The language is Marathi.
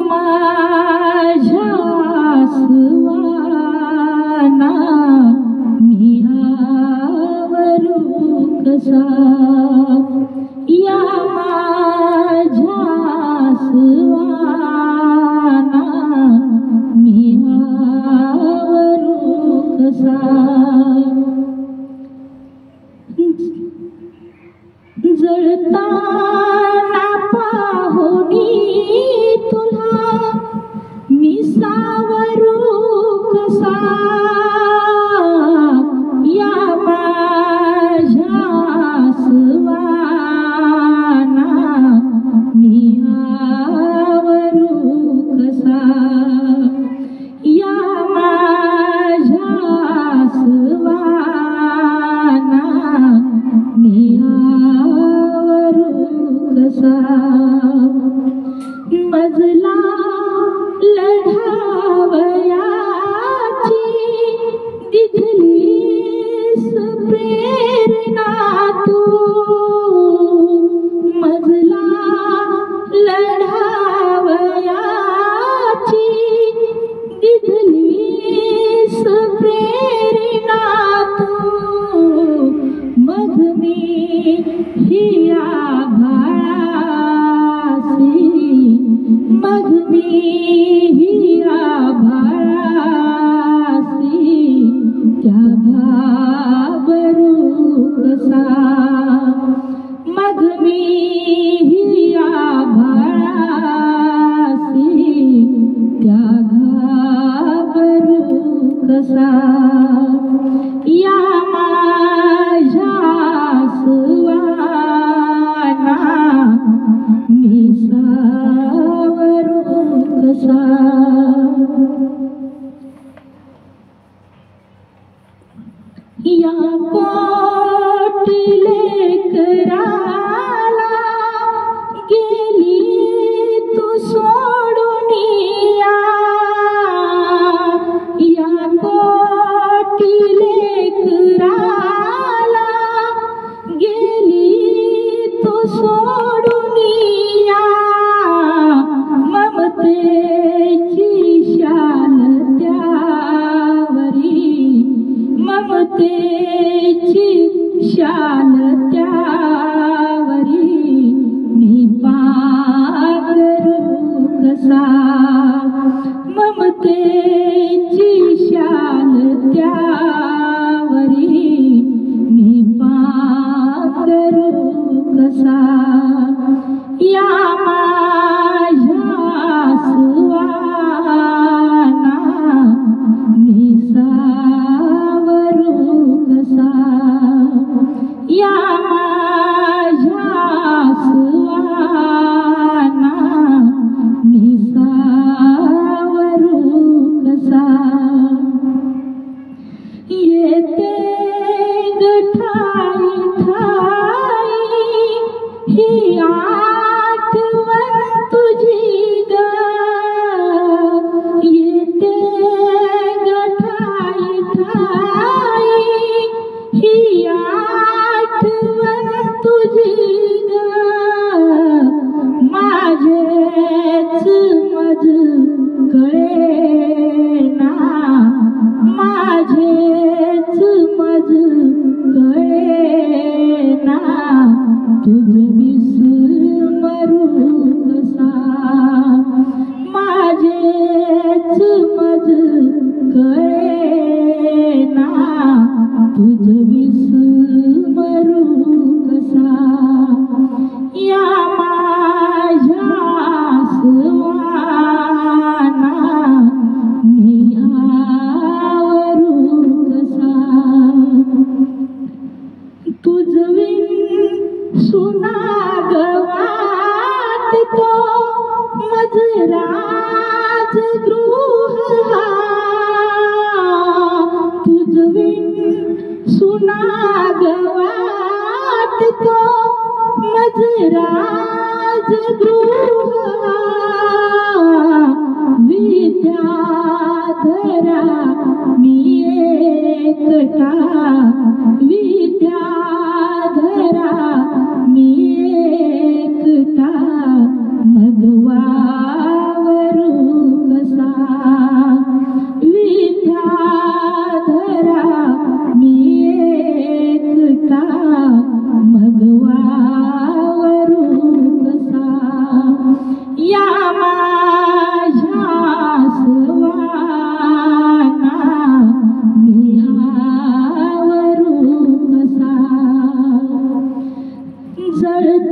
माझ्या आसवाना मी आवरू कसा या माझ्या आसवाना मी आवरू कसा जळताना पाहुनी तुला मी सावरू कसा या माझ्या आसवाना मी आवरू कसा या माझ्या आसवाना मी कसा मजला लढावयाची दिधलीस प्रेरणा तू मजला लढावयाची दिधलीस प्रेरणा तू मग मी हिया मग मी हिया भाळासी त्या भाबरू कसा मग मी हिया भाळासी त्या घाबरू कसा या माझ्या आसवाना मी सावरू कसा या पोटी लेकराला गेली तू सोडून या पोटी लेकराला गेली तू सोडून ममतेची शाल त्यावरी ममतेची शाल त्यावरी मी पांघरू कसा ममतेची शाल त्यावरी मी पांघरू कसा या माझ्या आसवाना मी सावरू कसा या माझ्या आसवाना मी सावरू कसा येते गठाई ठाई ही आठवण तुझी ग येते गठाई ठाई ही आठवण तुझी ग माझेच मज कळेना माझेच मज कळेना तुझ विसरू कसा माझेच मज कळेना तुझ विसरू कसा या माझ्या आसवाना मी आवरू कसा तुझ सुनागवात तो मज राजगृह तुझ सुनागवात तो मज राजगृह विद्याधरा मी एकटा विद्याधरा मी एकटा मगवावर उसळतो